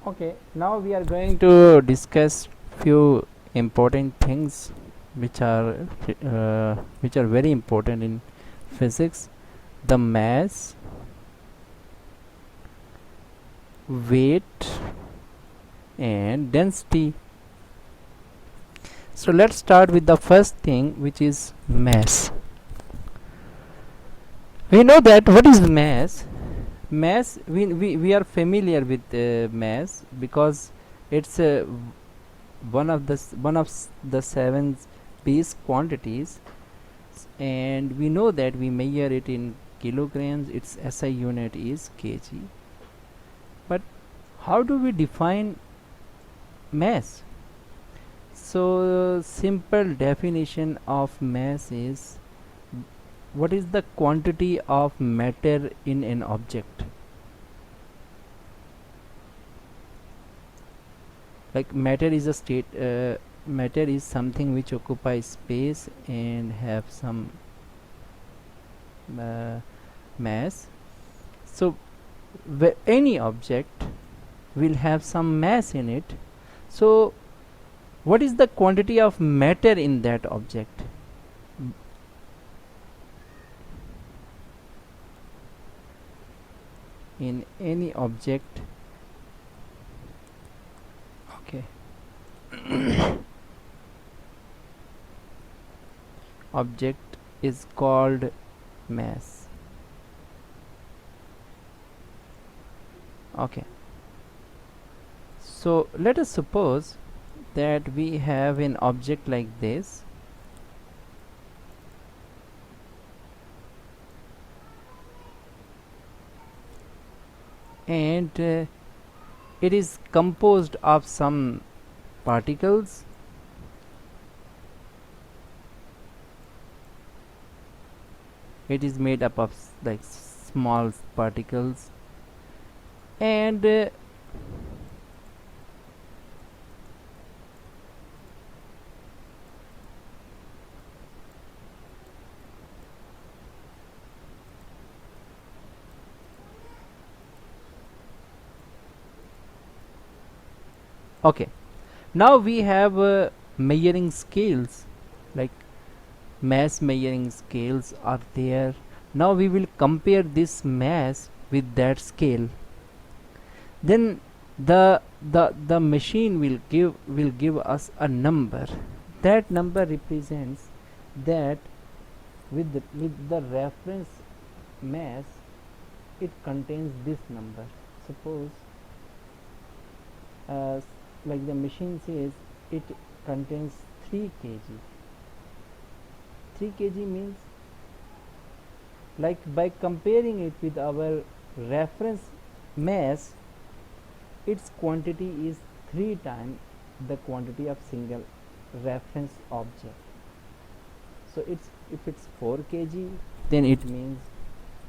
Okay, now we are going to discuss few important things which are very important in physics: the mass, weight, and density. So let's start with the first thing, which is mass. We know that what is mass. Mass, we are familiar with mass because it's one of the seven base quantities, and we know that we measure it in kilograms. Its SI unit is kg. But how do we define mass? So simple definition of mass is what is the quantity of matter in an object. Like matter is a state, matter is something which occupies space and have some mass. So any object will have some mass in it. So what is the quantity of matter in that object? In any object, okay, object is called mass. Okay, so let us suppose that we have an object like this, and it is composed of some particles. It is made up of like small particles, and okay, now we have measuring scales, like mass measuring scales are there. Now we will compare this mass with that scale. Then the machine will give us a number. That number represents that with the reference mass, it contains this number. Suppose uh, like the machine says it contains 3 kg. 3 kg means, like, by comparing it with our reference mass, its quantity is 3 times the quantity of single reference object. So if it's 4 kg, then it means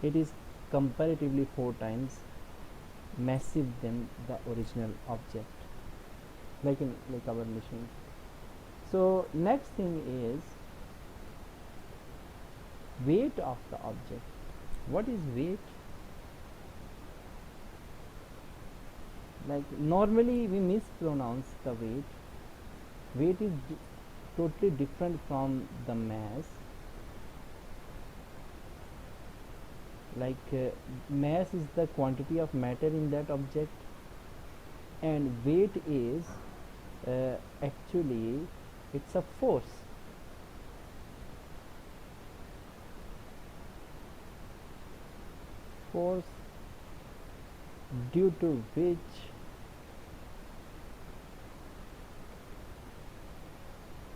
it is comparatively 4 times massive than the original object, like our machine. So next thing is weight of the object. What is weight? Like normally we mispronounce the weight. Weight is totally different from the mass. Like mass is the quantity of matter in that object, and weight is actually it's a force. Force due to which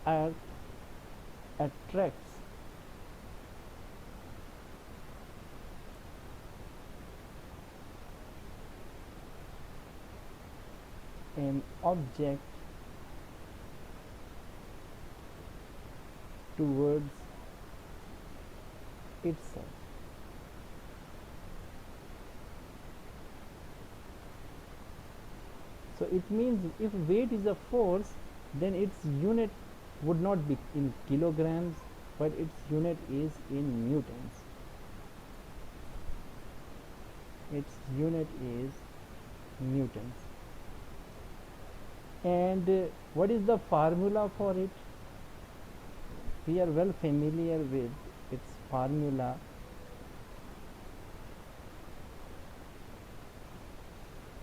earth attracts an object towards itself. So it means if weight is a force, then its unit would not be in kilograms, but its unit is in newtons. Its unit is newtons. And what is the formula for it? We are well familiar with its formula.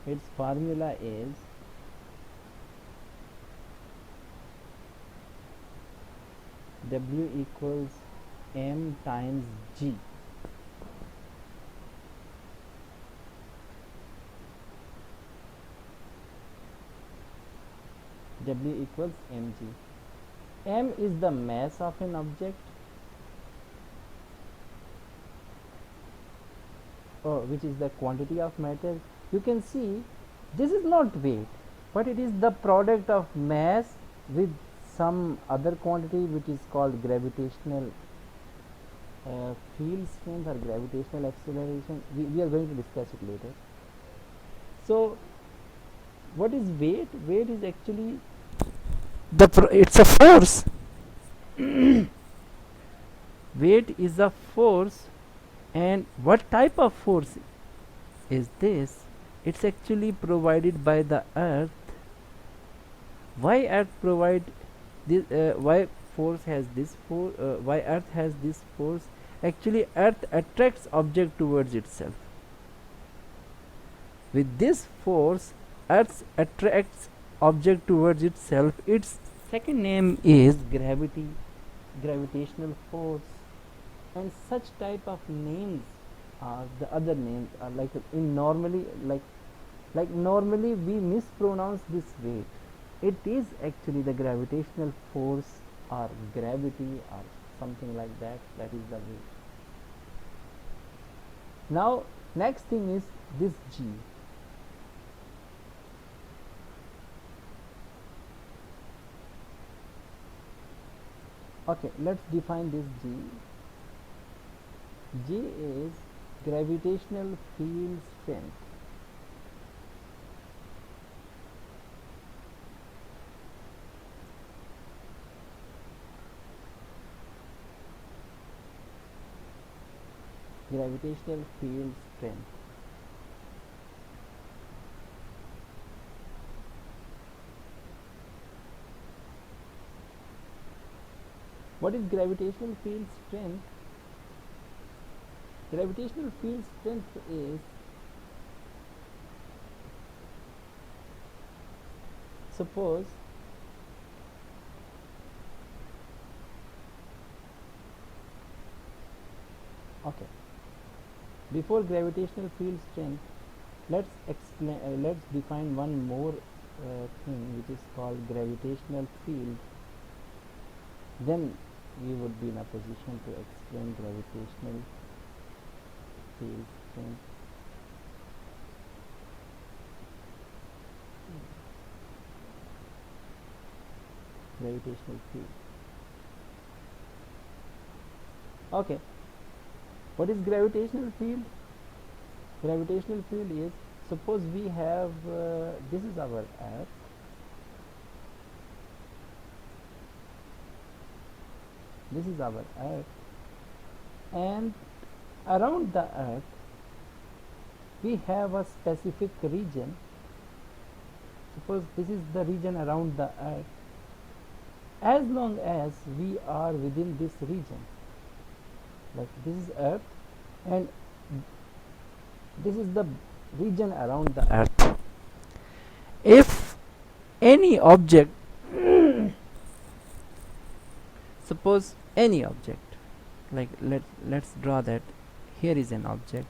Its formula is W equals m times g. W equals mg. M is the mass of an object, which is the quantity of matter. You can see this is not weight, but it is the product of mass with some other quantity which is called gravitational field strength or gravitational acceleration. We are going to discuss it later. So what is weight? Weight is actually it's a force. Weight is a force. And what type of force is this? It's actually provided by the earth. Why earth provide this? Why force has this force? Why earth has this force? Actually, earth attracts object towards itself. With this force, earth attracts object towards itself. Its second name is gravity, gravitational force. And such type of names are the other names are like in normally like normally we mispronounce this weight. It is actually the gravitational force or gravity or something like that. That is the weight. Now next thing is this g. Okay, let's define this g. G is gravitational field strength. Gravitational field strength. What is gravitational field strength? Gravitational field strength is, suppose okay, before gravitational field strength, let's define one more thing which is called gravitational field. Then we would be in a position to explain gravitational field strength. Gravitational field. Okay, what is gravitational field? Gravitational field is, suppose we have this is our earth, this is our earth, and around the earth we have a specific region. Suppose this is the region around the earth. As long as we are within this region, like this is earth and this is the region around the earth, if any object suppose any object, like let's draw that here is an object,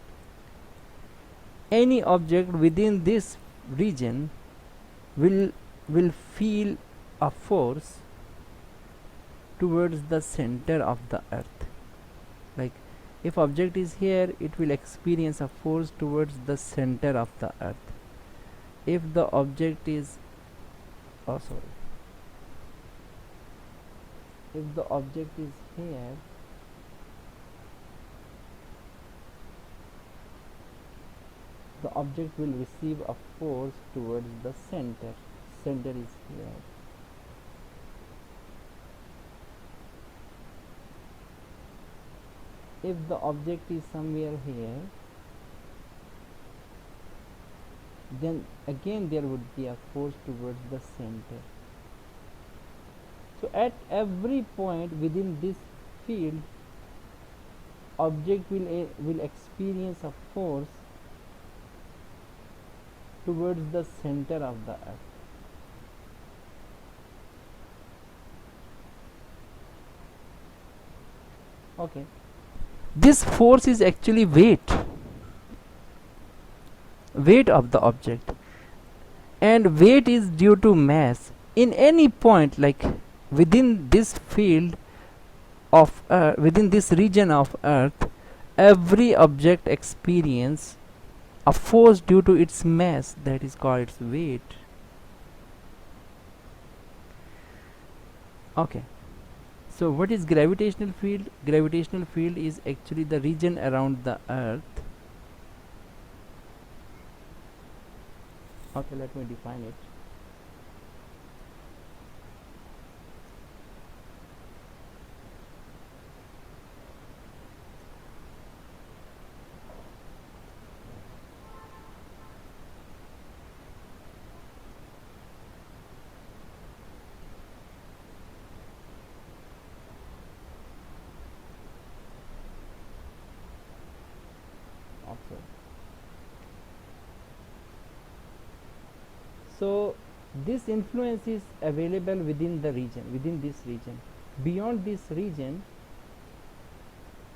any object within this region will feel a force towards the center of the earth. Like if object is here, it will experience a force towards the center of the earth. If the object is if the object is here, the object will receive a force towards the center. Center is here. If the object is somewhere here, then again there would be a force towards the center. So at every point within this field, object will experience a force towards the center of the earth. Okay, this force is actually weight of the object, and weight is due to mass. In any point, like within this field of within this region of earth, every object experience a force due to its mass, that is called its weight. Okay, so what is gravitational field? Gravitational field is actually the region around the earth. Okay, let me define it. Okay, so this influence is available within the region, within this region. Beyond this region,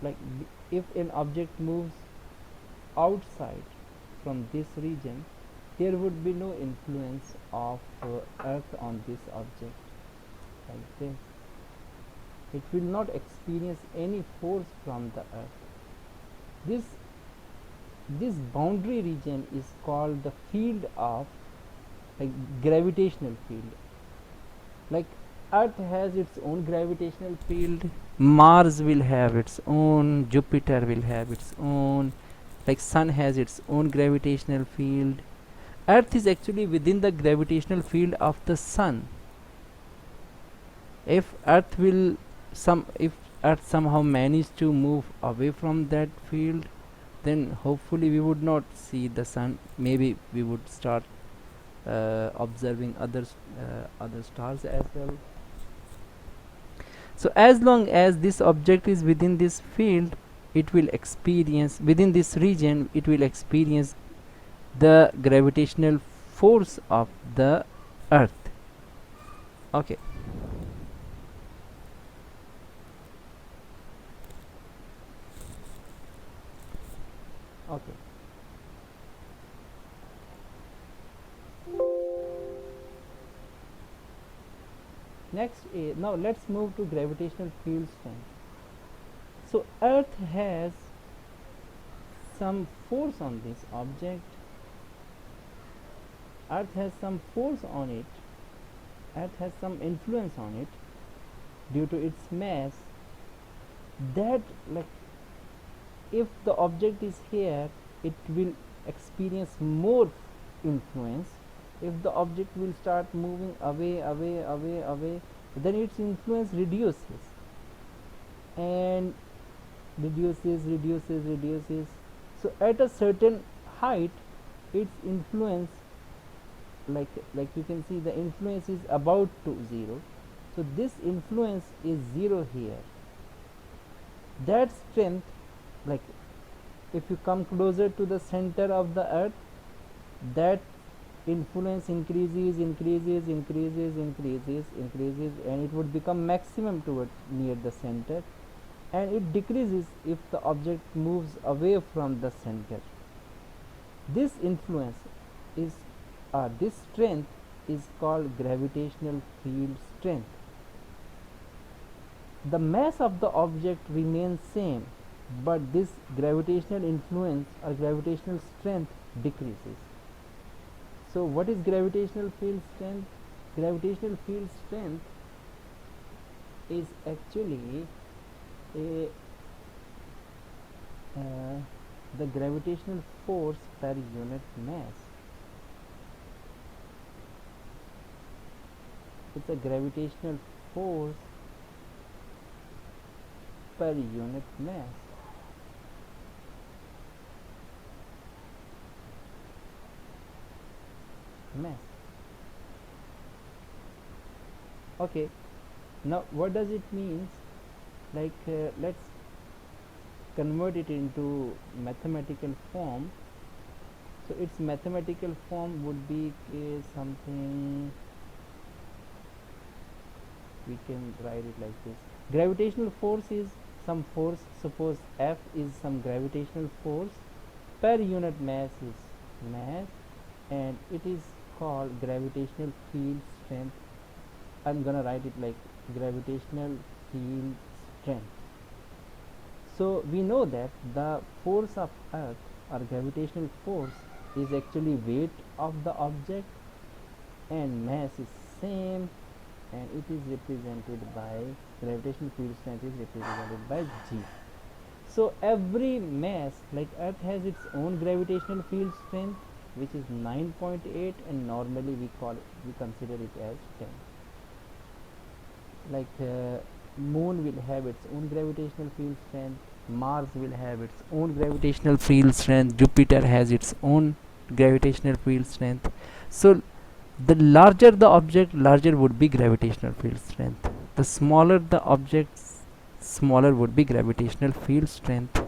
like if an object moves outside from this region, there would be no influence of earth on this object, like this. It will not experience any force from the earth. This boundary region is called the field of, like, gravitational field. Like earth has its own gravitational field, Mars will have its own, Jupiter will have its own, like sun has its own gravitational field. Earth is actually within the gravitational field of the sun. If earth will if earth somehow manage to move away from that field, then hopefully we would not see the sun. Maybe we would start observing other stars as well. So as long as this object is within this field, it will experience, within this region, it will experience the gravitational force of the earth. Okay, okay. Next, now let's move to gravitational field strength. So earth has some force on this object. Earth has some force on it. Earth has some influence on it due to its mass. That, like, if the object is here, it will experience more influence. If the object will start moving away, then its influence reduces and reduces. So at a certain height, its influence, like you can see, the influence is about to zero. So this influence is zero here. That strength, like if you come closer to the center of the earth, that influence increases, and it would become maximum towards near the center, and it decreases if the object moves away from the center. This influence is, this strength is called gravitational field strength. The mass of the object remains same, but this gravitational influence or gravitational strength decreases. So what is gravitational field strength? Gravitational field strength is actually a the gravitational force per unit mass. It's a gravitational force per unit mass. mass. Okay, now what does it means? Let's convert it into mathematical form. So its mathematical form would be something, we can write it like this. Gravitational force is some force, suppose F is some gravitational force, per unit mass is mass, and it is called gravitational field strength. I'm gonna write it like gravitational field strength. So we know that the force of earth or gravitational force is actually weight of the object, and mass is same, and it is represented by, gravitational field strength is represented by G. So every mass, like earth has its own gravitational field strength, which is 9.8, and normally we consider it as 10. Moon will have its own gravitational field strength, Mars will have its own gravitational field strength, Jupiter has its own gravitational field strength. So the larger the object, larger would be gravitational field strength. The smaller the object, smaller would be gravitational field strength.